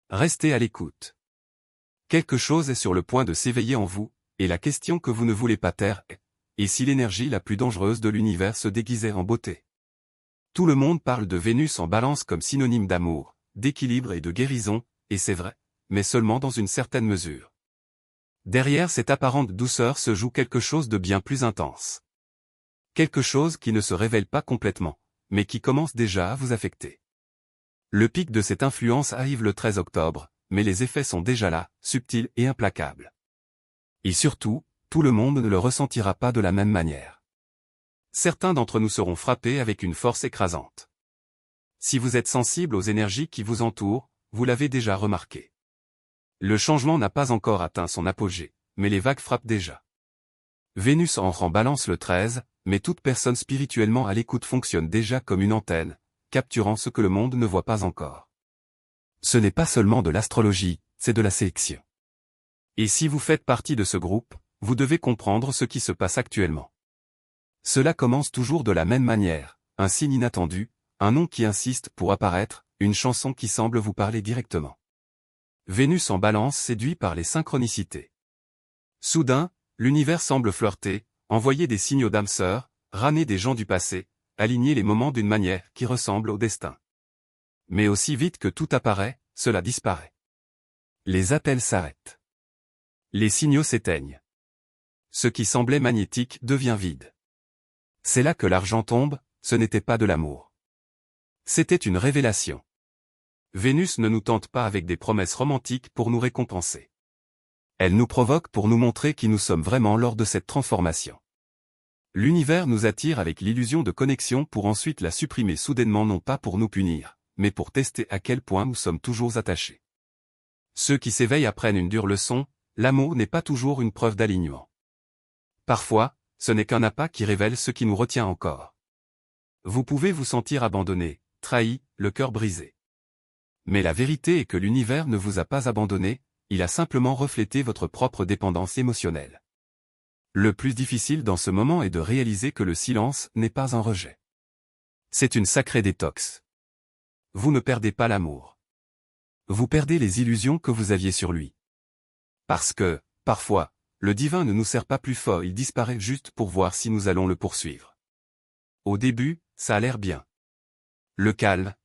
Restez à l'écoute. Quelque chose est sur le point de s'éveiller en vous, et la question que vous ne voulez pas taire est: et si l'énergie la plus dangereuse de l'univers se déguisait en beauté? Tout le monde parle de Vénus en Balance comme synonyme d'amour, d'équilibre et de guérison, et c'est vrai, mais seulement dans une certaine mesure. Derrière cette apparente douceur se joue quelque chose de bien plus intense. Quelque chose qui ne se révèle pas complètement, mais qui commence déjà à vous affecter. Le pic de cette influence arrive le 13 octobre, mais les effets sont déjà là, subtils et implacables. Et surtout, tout le monde ne le ressentira pas de la même manière. Certains d'entre nous seront frappés avec une force écrasante. Si vous êtes sensible aux énergies qui vous entourent, vous l'avez déjà remarqué. Le changement n'a pas encore atteint son apogée, mais les vagues frappent déjà. Vénus entre en Balance le 13, mais toute personne spirituellement à l'écoute fonctionne déjà comme une antenne, capturant ce que le monde ne voit pas encore. Ce n'est pas seulement de l'astrologie, c'est de la sélection. Et si vous faites partie de ce groupe, vous devez comprendre ce qui se passe actuellement. Cela commence toujours de la même manière, un signe inattendu, un nom qui insiste pour apparaître, une chanson qui semble vous parler directement. Vénus en Balance séduit par les synchronicités. Soudain, l'univers semble flirter, envoyer des signaux d'âme sœur, ramener des gens du passé, aligner les moments d'une manière qui ressemble au destin. Mais aussi vite que tout apparaît, cela disparaît. Les appels s'arrêtent. Les signaux s'éteignent. Ce qui semblait magnétique devient vide. C'est là que l'argent tombe, ce n'était pas de l'amour. C'était une révélation. Vénus ne nous tente pas avec des promesses romantiques pour nous récompenser. Elle nous provoque pour nous montrer qui nous sommes vraiment lors de cette transformation. L'univers nous attire avec l'illusion de connexion pour ensuite la supprimer soudainement, non pas pour nous punir, mais pour tester à quel point nous sommes toujours attachés. Ceux qui s'éveillent apprennent une dure leçon: l'amour n'est pas toujours une preuve d'alignement. Parfois, ce n'est qu'un appât qui révèle ce qui nous retient encore. Vous pouvez vous sentir abandonné, trahi, le cœur brisé. Mais la vérité est que l'univers ne vous a pas abandonné, il a simplement reflété votre propre dépendance émotionnelle. Le plus difficile dans ce moment est de réaliser que le silence n'est pas un rejet. C'est une sacrée détox. Vous ne perdez pas l'amour. Vous perdez les illusions que vous aviez sur lui. Parce que, parfois, le divin ne nous sert pas plus fort, il disparaît juste pour voir si nous allons le poursuivre. Au début, ça a l'air bien. Le calme,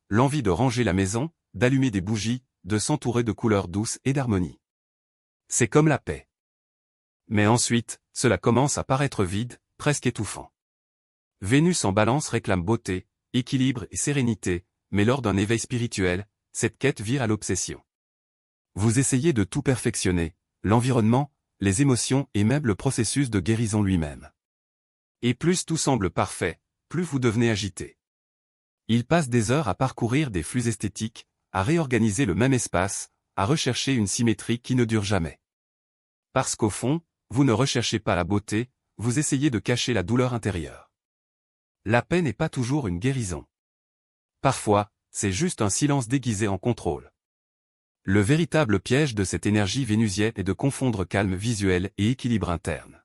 l'envie de ranger la maison, d'allumer des bougies, de s'entourer de couleurs douces et d'harmonie. C'est comme la paix. Mais ensuite, cela commence à paraître vide, presque étouffant. Vénus en Balance réclame beauté, équilibre et sérénité, mais lors d'un éveil spirituel, cette quête vire à l'obsession. Vous essayez de tout perfectionner, l'environnement, les émotions et même le processus de guérison lui-même. Et plus tout semble parfait, plus vous devenez agité. Il passe des heures à parcourir des flux esthétiques, à réorganiser le même espace, à rechercher une symétrie qui ne dure jamais. Parce qu'au fond, vous ne recherchez pas la beauté, vous essayez de cacher la douleur intérieure. La paix n'est pas toujours une guérison. Parfois, c'est juste un silence déguisé en contrôle. Le véritable piège de cette énergie vénusienne est de confondre calme visuel et équilibre interne.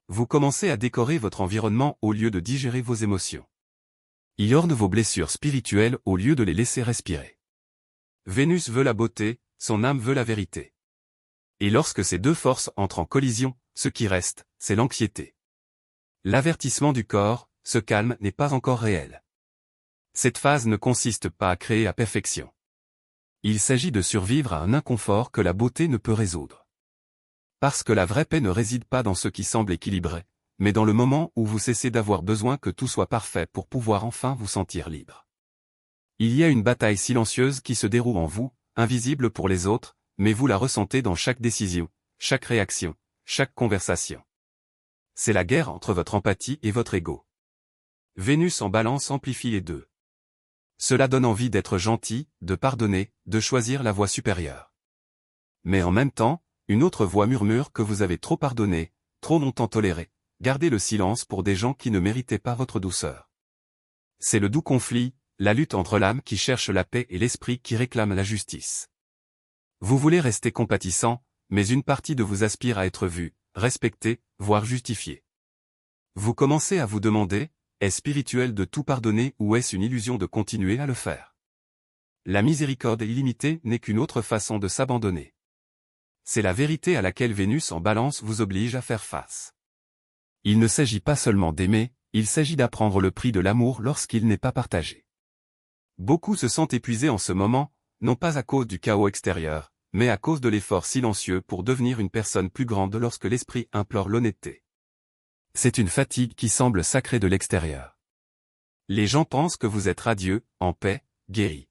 Vous commencez à décorer votre environnement au lieu de digérer vos émotions. Il orne vos blessures spirituelles au lieu de les laisser respirer. Vénus veut la beauté, son âme veut la vérité. Et lorsque ces deux forces entrent en collision, ce qui reste, c'est l'anxiété. L'avertissement du corps, ce calme n'est pas encore réel. Cette phase ne consiste pas à créer à perfection. Il s'agit de survivre à un inconfort que la beauté ne peut résoudre. Parce que la vraie paix ne réside pas dans ce qui semble équilibré, mais dans le moment où vous cessez d'avoir besoin que tout soit parfait pour pouvoir enfin vous sentir libre. Il y a une bataille silencieuse qui se déroule en vous, invisible pour les autres, mais vous la ressentez dans chaque décision, chaque réaction, chaque conversation. C'est la guerre entre votre empathie et votre ego. Vénus en Balance amplifie les deux. Cela donne envie d'être gentil, de pardonner, de choisir la voie supérieure. Mais en même temps, une autre voix murmure que vous avez trop pardonné, trop longtemps toléré, gardez le silence pour des gens qui ne méritaient pas votre douceur. C'est le doux conflit, la lutte entre l'âme qui cherche la paix et l'esprit qui réclame la justice. Vous voulez rester compatissant, mais une partie de vous aspire à être vu, respecté, voire justifié. Vous commencez à vous demander, est-ce spirituel de tout pardonner ou est-ce une illusion de continuer à le faire? La miséricorde illimitée n'est qu'une autre façon de s'abandonner. C'est la vérité à laquelle Vénus en Balance vous oblige à faire face. Il ne s'agit pas seulement d'aimer, il s'agit d'apprendre le prix de l'amour lorsqu'il n'est pas partagé. Beaucoup se sentent épuisés en ce moment, non pas à cause du chaos extérieur, mais à cause de l'effort silencieux pour devenir une personne plus grande lorsque l'esprit implore l'honnêteté. C'est une fatigue qui semble sacrée de l'extérieur. Les gens pensent que vous êtes radieux, en paix, guéri.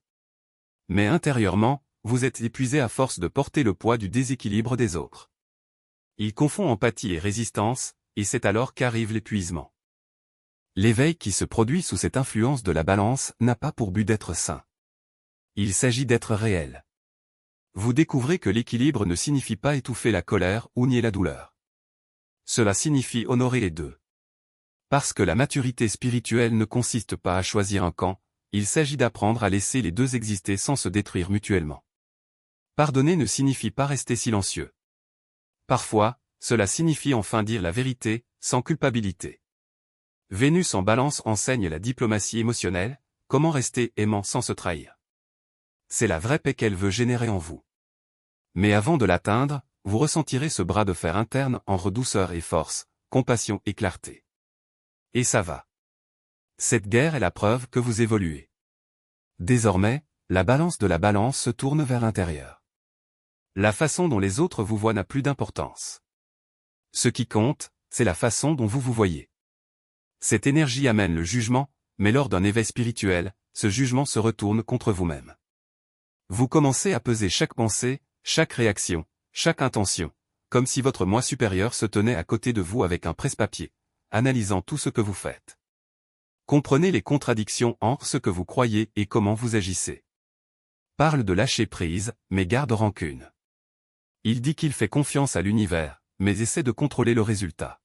Mais intérieurement, vous êtes épuisé à force de porter le poids du déséquilibre des autres. Ils confondent empathie et résistance, et c'est alors qu'arrive l'épuisement. L'éveil qui se produit sous cette influence de la Balance n'a pas pour but d'être sain. Il s'agit d'être réel. Vous découvrez que l'équilibre ne signifie pas étouffer la colère ou nier la douleur. Cela signifie honorer les deux. Parce que la maturité spirituelle ne consiste pas à choisir un camp, il s'agit d'apprendre à laisser les deux exister sans se détruire mutuellement. Pardonner ne signifie pas rester silencieux. Parfois, cela signifie enfin dire la vérité, sans culpabilité. Vénus en Balance enseigne la diplomatie émotionnelle, comment rester aimant sans se trahir. C'est la vraie paix qu'elle veut générer en vous. Mais avant de l'atteindre, vous ressentirez ce bras de fer interne entre douceur et force, compassion et clarté. Et ça va. Cette guerre est la preuve que vous évoluez. Désormais, la balance de la Balance se tourne vers l'intérieur. La façon dont les autres vous voient n'a plus d'importance. Ce qui compte, c'est la façon dont vous vous voyez. Cette énergie amène le jugement, mais lors d'un éveil spirituel, ce jugement se retourne contre vous-même. Vous commencez à peser chaque pensée, chaque réaction, chaque intention, comme si votre moi supérieur se tenait à côté de vous avec un presse-papier, analysant tout ce que vous faites. Comprenez les contradictions entre ce que vous croyez et comment vous agissez. Parle de lâcher prise, mais garde rancune. Il dit qu'il fait confiance à l'univers, mais essaie de contrôler le résultat.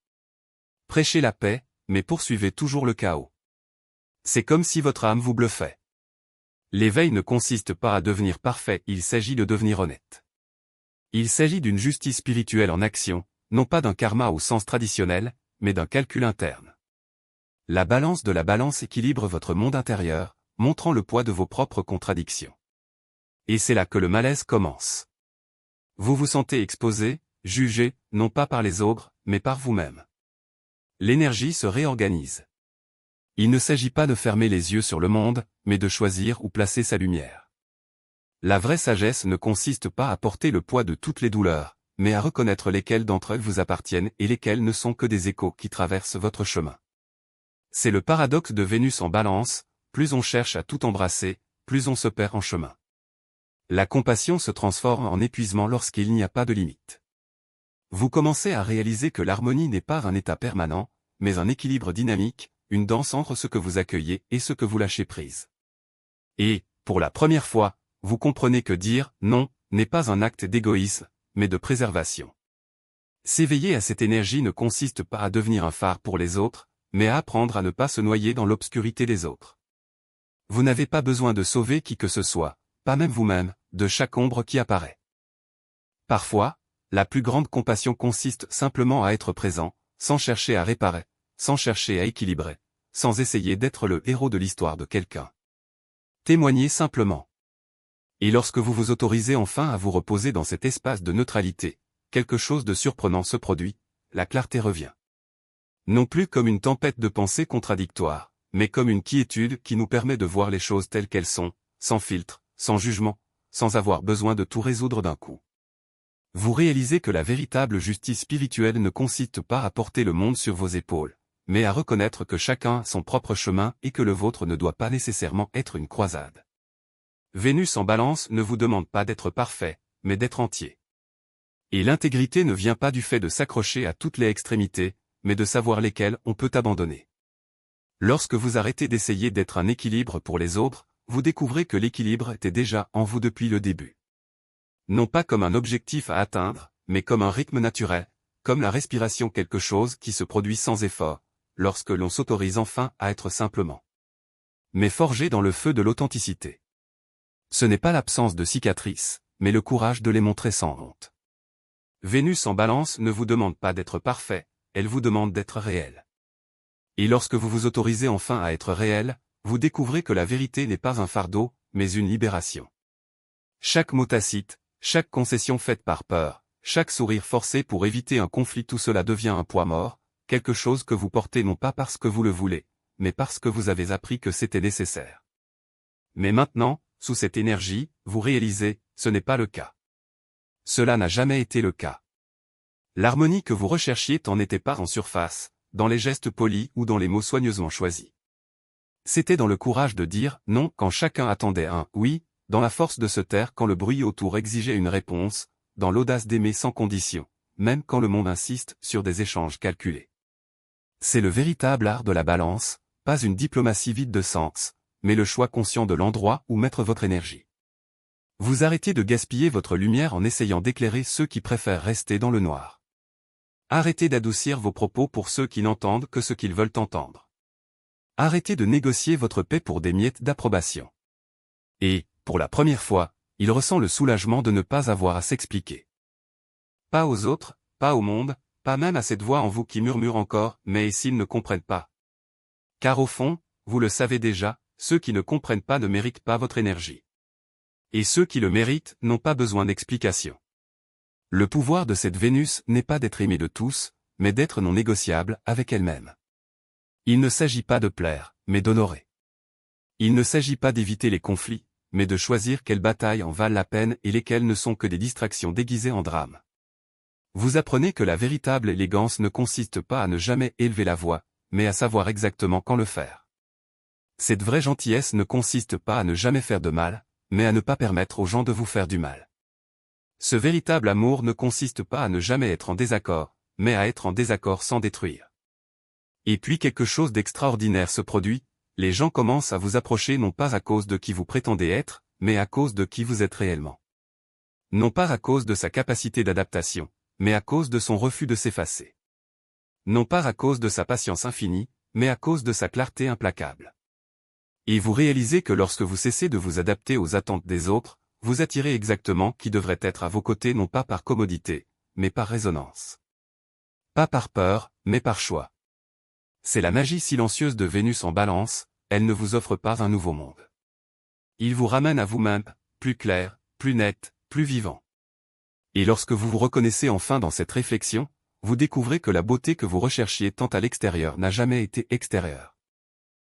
Prêchez la paix, mais poursuivez toujours le chaos. C'est comme si votre âme vous bluffait. L'éveil ne consiste pas à devenir parfait, il s'agit de devenir honnête. Il s'agit d'une justice spirituelle en action, non pas d'un karma au sens traditionnel, mais d'un calcul interne. La balance de la Balance équilibre votre monde intérieur, montrant le poids de vos propres contradictions. Et c'est là que le malaise commence. Vous vous sentez exposé, jugé, non pas par les autres, mais par vous-même. L'énergie se réorganise. Il ne s'agit pas de fermer les yeux sur le monde, mais de choisir où placer sa lumière. La vraie sagesse ne consiste pas à porter le poids de toutes les douleurs, mais à reconnaître lesquelles d'entre elles vous appartiennent et lesquelles ne sont que des échos qui traversent votre chemin. C'est le paradoxe de Vénus en Balance, plus on cherche à tout embrasser, plus on se perd en chemin. La compassion se transforme en épuisement lorsqu'il n'y a pas de limite. Vous commencez à réaliser que l'harmonie n'est pas un état permanent, mais un équilibre dynamique, une danse entre ce que vous accueillez et ce que vous lâchez prise. Et, pour la première fois, vous comprenez que dire « non » n'est pas un acte d'égoïsme, mais de préservation. S'éveiller à cette énergie ne consiste pas à devenir un phare pour les autres, mais à apprendre à ne pas se noyer dans l'obscurité des autres. Vous n'avez pas besoin de sauver qui que ce soit, pas même vous-même, de chaque ombre qui apparaît. Parfois, la plus grande compassion consiste simplement à être présent, sans chercher à réparer, sans chercher à équilibrer, sans essayer d'être le héros de l'histoire de quelqu'un. Témoignez simplement. Et lorsque vous vous autorisez enfin à vous reposer dans cet espace de neutralité, quelque chose de surprenant se produit, la clarté revient. Non plus comme une tempête de pensées contradictoires, mais comme une quiétude qui nous permet de voir les choses telles qu'elles sont, sans filtre, sans jugement, sans avoir besoin de tout résoudre d'un coup. Vous réalisez que la véritable justice spirituelle ne consiste pas à porter le monde sur vos épaules, mais à reconnaître que chacun a son propre chemin et que le vôtre ne doit pas nécessairement être une croisade. Vénus en Balance ne vous demande pas d'être parfait, mais d'être entier. Et l'intégrité ne vient pas du fait de s'accrocher à toutes les extrémités, mais de savoir lesquelles on peut abandonner. Lorsque vous arrêtez d'essayer d'être un équilibre pour les autres, vous découvrez que l'équilibre était déjà en vous depuis le début. Non pas comme un objectif à atteindre, mais comme un rythme naturel, comme la respiration, quelque chose qui se produit sans effort, lorsque l'on s'autorise enfin à être simplement. Mais forgé dans le feu de l'authenticité. Ce n'est pas l'absence de cicatrices, mais le courage de les montrer sans honte. Vénus en Balance ne vous demande pas d'être parfait, elle vous demande d'être réel. Et lorsque vous vous autorisez enfin à être réel, vous découvrez que la vérité n'est pas un fardeau, mais une libération. Chaque mot tacite, chaque concession faite par peur, chaque sourire forcé pour éviter un conflit, tout cela devient un poids mort, quelque chose que vous portez non pas parce que vous le voulez, mais parce que vous avez appris que c'était nécessaire. Mais maintenant, sous cette énergie, vous réalisez, ce n'est pas le cas. Cela n'a jamais été le cas. L'harmonie que vous recherchiez n'en était pas en surface, dans les gestes polis ou dans les mots soigneusement choisis. C'était dans le courage de dire non quand chacun attendait un oui, dans la force de se taire quand le bruit autour exigeait une réponse, dans l'audace d'aimer sans condition, même quand le monde insiste sur des échanges calculés. C'est le véritable art de la balance, pas une diplomatie vide de sens, mais le choix conscient de l'endroit où mettre votre énergie. Vous arrêtez de gaspiller votre lumière en essayant d'éclairer ceux qui préfèrent rester dans le noir. Arrêtez d'adoucir vos propos pour ceux qui n'entendent que ce qu'ils veulent entendre. Arrêtez de négocier votre paix pour des miettes d'approbation. Et, pour la première fois, il ressent le soulagement de ne pas avoir à s'expliquer. Pas aux autres, pas au monde, pas même à cette voix en vous qui murmure encore « mais et s'ils ne comprennent pas ?» Car au fond, vous le savez déjà, ceux qui ne comprennent pas ne méritent pas votre énergie. Et ceux qui le méritent n'ont pas besoin d'explication. Le pouvoir de cette Vénus n'est pas d'être aimée de tous, mais d'être non négociable avec elle-même. Il ne s'agit pas de plaire, mais d'honorer. Il ne s'agit pas d'éviter les conflits, mais de choisir quelles batailles en valent la peine et lesquelles ne sont que des distractions déguisées en drame. Vous apprenez que la véritable élégance ne consiste pas à ne jamais élever la voix, mais à savoir exactement quand le faire. Cette vraie gentillesse ne consiste pas à ne jamais faire de mal, mais à ne pas permettre aux gens de vous faire du mal. Ce véritable amour ne consiste pas à ne jamais être en désaccord, mais à être en désaccord sans détruire. Et puis quelque chose d'extraordinaire se produit, les gens commencent à vous approcher non pas à cause de qui vous prétendez être, mais à cause de qui vous êtes réellement. Non pas à cause de sa capacité d'adaptation, mais à cause de son refus de s'effacer. Non pas à cause de sa patience infinie, mais à cause de sa clarté implacable. Et vous réalisez que lorsque vous cessez de vous adapter aux attentes des autres, vous attirez exactement qui devrait être à vos côtés non pas par commodité, mais par résonance. Pas par peur, mais par choix. C'est la magie silencieuse de Vénus en Balance, elle ne vous offre pas un nouveau monde. Il vous ramène à vous-même, plus clair, plus net, plus vivant. Et lorsque vous vous reconnaissez enfin dans cette réflexion, vous découvrez que la beauté que vous recherchiez tant à l'extérieur n'a jamais été extérieure.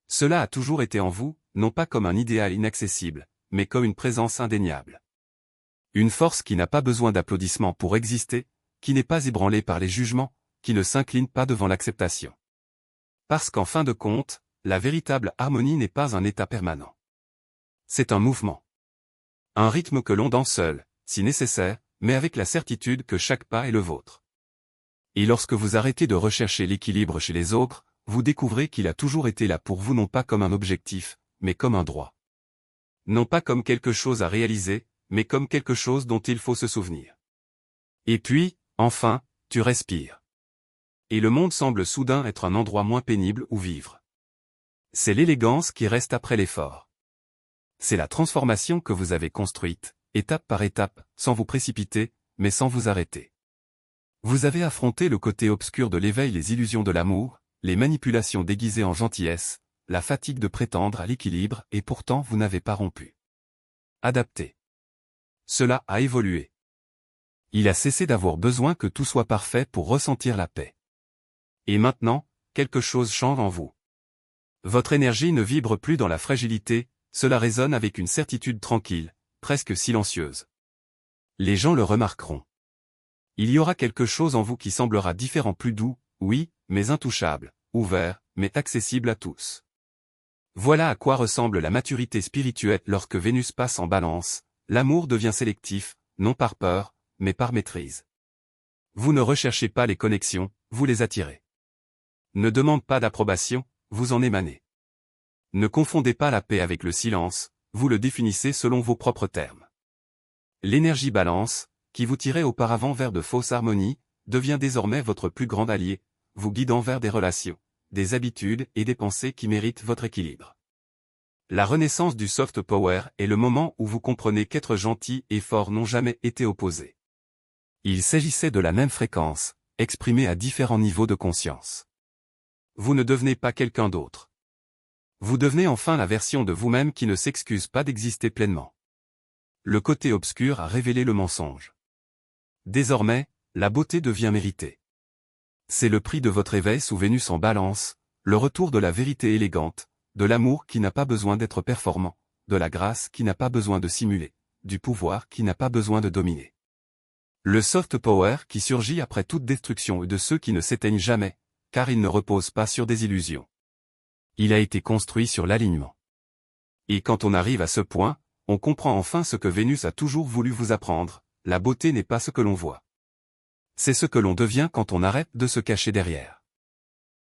Cela a toujours été en vous, non pas comme un idéal inaccessible, mais comme une présence indéniable. Une force qui n'a pas besoin d'applaudissements pour exister, qui n'est pas ébranlée par les jugements, qui ne s'incline pas devant l'acceptation. Parce qu'en fin de compte, la véritable harmonie n'est pas un état permanent. C'est un mouvement. Un rythme que l'on danse seul, si nécessaire, mais avec la certitude que chaque pas est le vôtre. Et lorsque vous arrêtez de rechercher l'équilibre chez les autres, vous découvrez qu'il a toujours été là pour vous non pas comme un objectif, mais comme un droit. Non pas comme quelque chose à réaliser, mais comme quelque chose dont il faut se souvenir. Et puis, enfin, tu respires. Et le monde semble soudain être un endroit moins pénible où vivre. C'est l'élégance qui reste après l'effort. C'est la transformation que vous avez construite, étape par étape, sans vous précipiter, mais sans vous arrêter. Vous avez affronté le côté obscur de l'éveil, les illusions de l'amour, les manipulations déguisées en gentillesse, la fatigue de prétendre à l'équilibre et pourtant vous n'avez pas rompu. Adapté. Cela a évolué. Il a cessé d'avoir besoin que tout soit parfait pour ressentir la paix. Et maintenant, quelque chose change en vous. Votre énergie ne vibre plus dans la fragilité, cela résonne avec une certitude tranquille, presque silencieuse. Les gens le remarqueront. Il y aura quelque chose en vous qui semblera différent, plus doux, oui, mais intouchable, ouvert, mais accessible à tous. Voilà à quoi ressemble la maturité spirituelle lorsque Vénus passe en Balance, l'amour devient sélectif, non par peur, mais par maîtrise. Vous ne recherchez pas les connexions, vous les attirez. Ne demande pas d'approbation, vous en émanez. Ne confondez pas la paix avec le silence, vous le définissez selon vos propres termes. L'énergie Balance, qui vous tirait auparavant vers de fausses harmonies, devient désormais votre plus grand allié, vous guidant vers des relations, des habitudes et des pensées qui méritent votre équilibre. La renaissance du soft power est le moment où vous comprenez qu'être gentil et fort n'ont jamais été opposés. Il s'agissait de la même fréquence, exprimée à différents niveaux de conscience. Vous ne devenez pas quelqu'un d'autre. Vous devenez enfin la version de vous-même qui ne s'excuse pas d'exister pleinement. Le côté obscur a révélé le mensonge. Désormais, la beauté devient méritée. C'est le prix de votre éveil sous Vénus en Balance, le retour de la vérité élégante, de l'amour qui n'a pas besoin d'être performant, de la grâce qui n'a pas besoin de simuler, du pouvoir qui n'a pas besoin de dominer. Le soft power qui surgit après toute destruction et de ceux qui ne s'éteignent jamais, car ils ne reposent pas sur des illusions. Il a été construit sur l'alignement. Et quand on arrive à ce point, on comprend enfin ce que Vénus a toujours voulu vous apprendre, la beauté n'est pas ce que l'on voit. C'est ce que l'on devient quand on arrête de se cacher derrière.